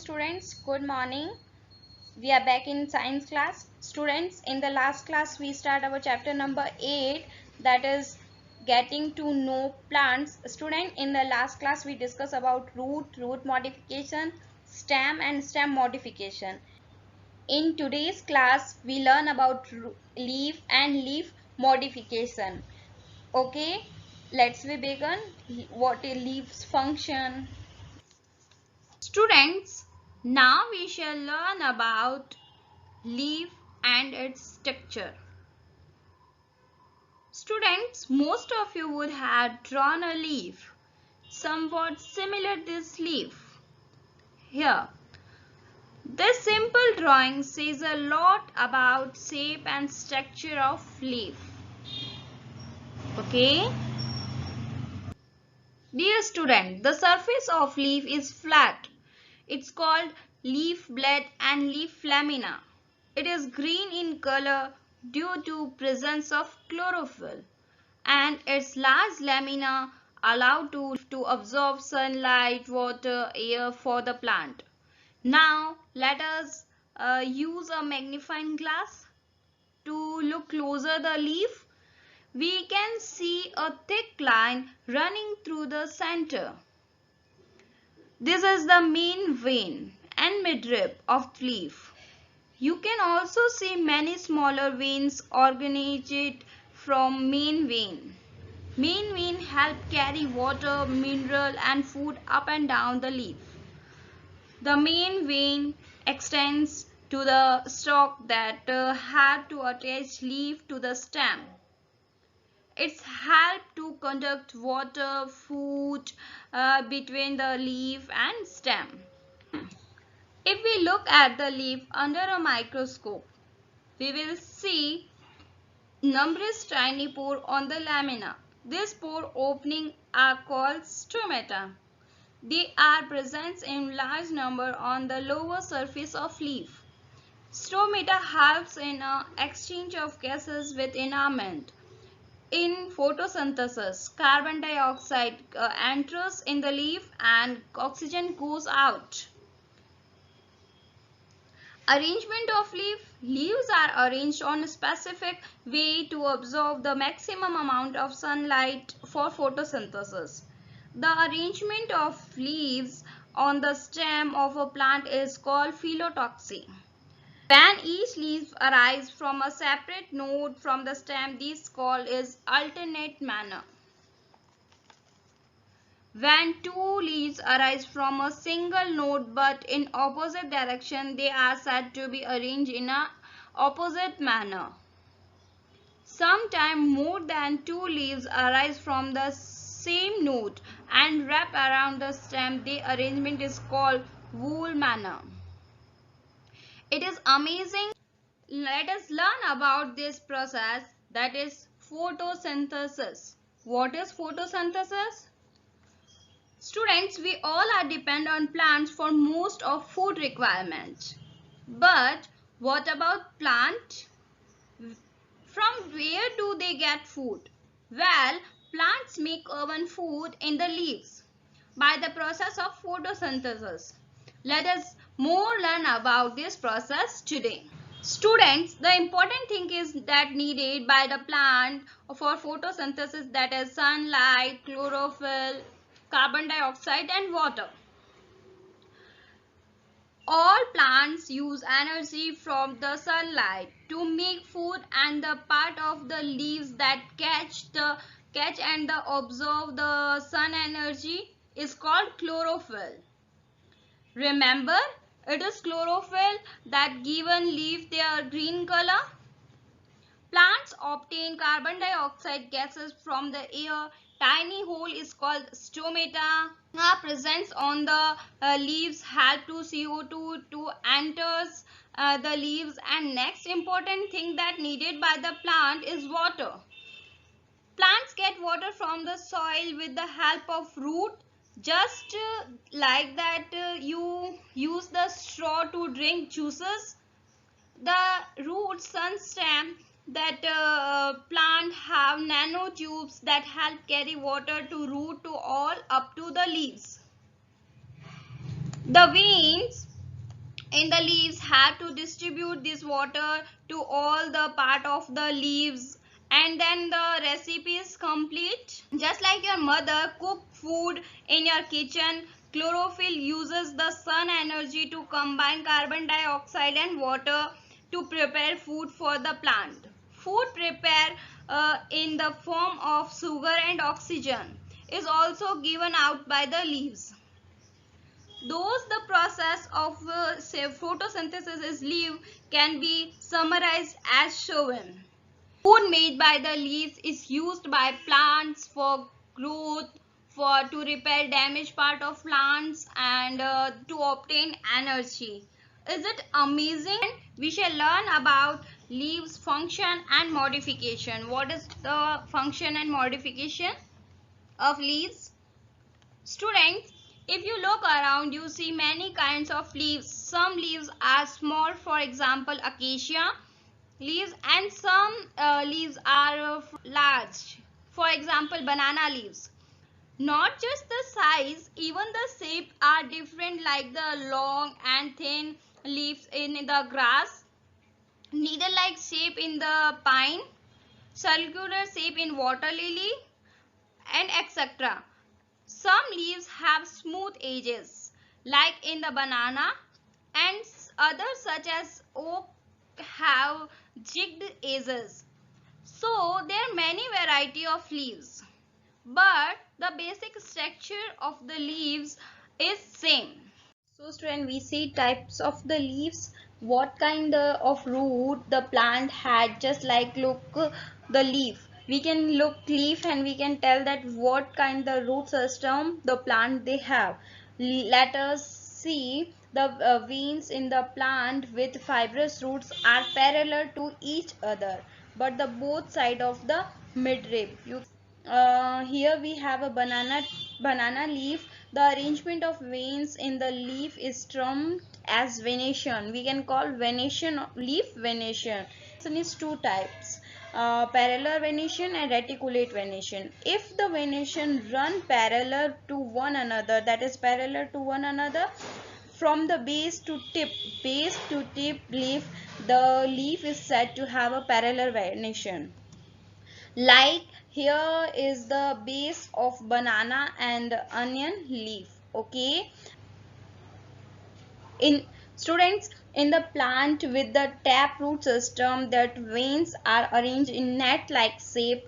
students, good morning. We are back in science class. Students, in the last class we start our chapter number 8, that is getting to know plants. Student, in the last class we discussed about root modification, stem and stem modification. In today's class we learn about leaf and leaf modification. Okay, let's we begin. What is leaves function? Students, now we shall learn about leaf and its structure. Students, most of you would have drawn a leaf, somewhat similar to this leaf. Here, this simple drawing says a lot about shape and structure of leaf. Okay? Dear student, the surface of leaf is flat. It's called leaf blade and leaf lamina. It is green in color due to presence of chlorophyll, and its large lamina allow to absorb sunlight, water, air for the plant. Now let us use a magnifying glass to look closer the leaf. We can see a thick line running through the center. This is the main vein and midrib of leaf. You can also see many smaller veins originated from main vein. Main vein help carry water, mineral and food up and down the leaf. The main vein extends to the stalk that had to attach leaf to the stem. It's help to conduct water, food between the leaf and stem. If we look at the leaf under a microscope, we will see numerous tiny pores on the lamina. These pore openings are called stomata. They are present in large number on the lower surface of leaf. Stomata helps in exchange of gases with environment. In photosynthesis, carbon dioxide enters in the leaf and oxygen goes out. Arrangement of leaf. Leaves are arranged on a specific way to absorb the maximum amount of sunlight for photosynthesis. The arrangement of leaves on the stem of a plant is called phyllotaxy. When each leaf arises from a separate node from the stem, this called is alternate manner. When two leaves arise from a single node but in opposite direction, they are said to be arranged in an opposite manner. Sometimes more than two leaves arise from the same node and wrap around the stem. The arrangement is called whorl manner. It is amazing. Let us learn about this process, that is photosynthesis. What is photosynthesis? Students, we all are dependent on plants for most of food requirements. But what about plant? From where do they get food? Well, plants make own food in the leaves by the process of photosynthesis. Let us more learn about this process today. Students, the important thing is that needed by the plant for photosynthesis, that is sunlight, chlorophyll, carbon dioxide and water. All plants use energy from the sunlight to make food, and the part of the leaves that catch and absorb the sun energy is called chlorophyll. Remember, it is chlorophyll that given leaf their green color. Plants obtain carbon dioxide gases from the air. Tiny hole is called stomata. Presence on the leaves help to CO2 to enters the leaves. And next important thing that needed by the plant is water. Plants get water from the soil with the help of root. Just like that you use the straw to drink juices. The root, sun stem, that plant have nanotubes that help carry water to root to all up to the leaves. The veins in the leaves have to distribute this water to all the part of the leaves, and then the recipe is complete. Just like your mother cook food in your kitchen, chlorophyll uses the sun energy to combine carbon dioxide and water to prepare food for the plant. Food prepared in the form of sugar and oxygen is also given out by the leaves. Those the process of say photosynthesis is leaf can be summarized as shown. Food made by the leaves is used by plants for growth, for to repair damaged part of plants, and to obtain energy. Is it amazing? We shall learn about leaves function and modification. What is the function and modification of leaves? Students, if you look around, you see many kinds of leaves. Some leaves are small, for example, acacia leaves, and some leaves are large, for example, banana leaves. Not just the size, even the shape are different, like the long and thin leaves in the grass, needle-like shape in the pine, circular shape in water lily, and etc. Some leaves have smooth edges, like in the banana, and others such as oak have jigged edges. So there are many variety of leaves, but the basic structure of the leaves is same. So student, we see types of the leaves, what kind of root the plant had. Just like look the leaf, we can look leaf and we can tell that what kind the root system the plant they have. Let us see the veins in the plant with fibrous roots are parallel to each other, but the both side of the midrib. Here we have a banana leaf. The arrangement of veins in the leaf is termed as venation. We can call venation leaf venation. Venation is two types, parallel venation and reticulate venation. If the venation run parallel to one another, that is parallel to one another from the base to tip leaf, the leaf is said to have a parallel venation. Like here is the base of banana and onion leaf. Okay, in students, in the plant with the taproot system, that veins are arranged in net like shape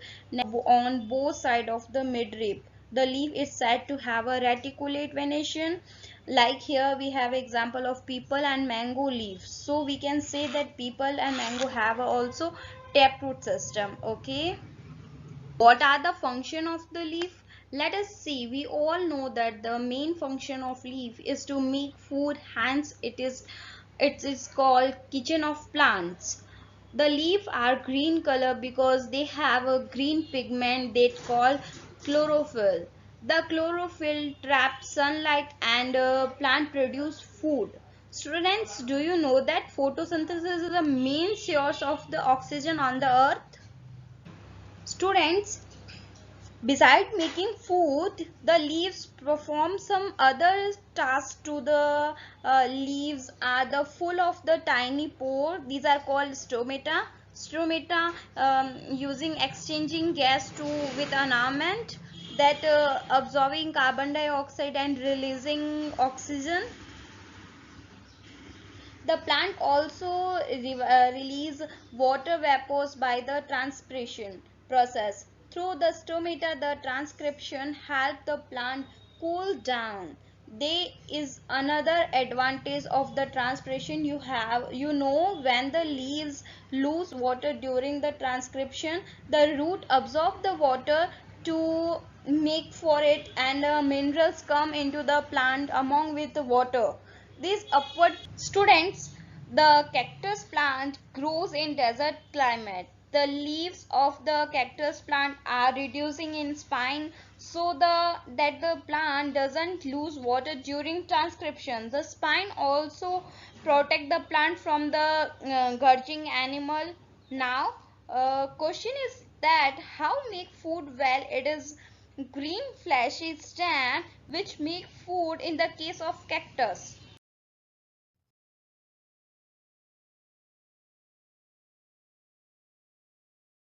on both sides of the midrib. The leaf is said to have a reticulate venation. Like here we have example of people and mango leaves. So we can say that people and mango have also taproot system. Okay, what are the function of the leaf? Let us see. We all know that the main function of leaf is to make food, hence it is called kitchen of plants. The leaf are green color because they have a green pigment they call chlorophyll. The chlorophyll traps sunlight and plant produce food. Students, do you know that photosynthesis is the main source of the oxygen on the earth? Students, besides making food, the leaves perform some other tasks to the leaves are the full of the tiny pore. These are called stomata. Stomata using exchanging gas to with environment that absorbing carbon dioxide and releasing oxygen. The plant also release water vapors by the transpiration process. Through the stomata, the transcription help the plant cool down. There is another advantage of the transpiration you have. You know, when the leaves lose water during the transcription, the root absorb the water to make for it, and minerals come into the plant along with the water. These upward students, the cactus plant grows in desert climate. The leaves of the cactus plant are reducing in spine so that the plant doesn't lose water during transcription. The spine also protect the plant from the gorging animal. Now, question is that how make food well? It is green fleshy stem which make food in the case of cactus.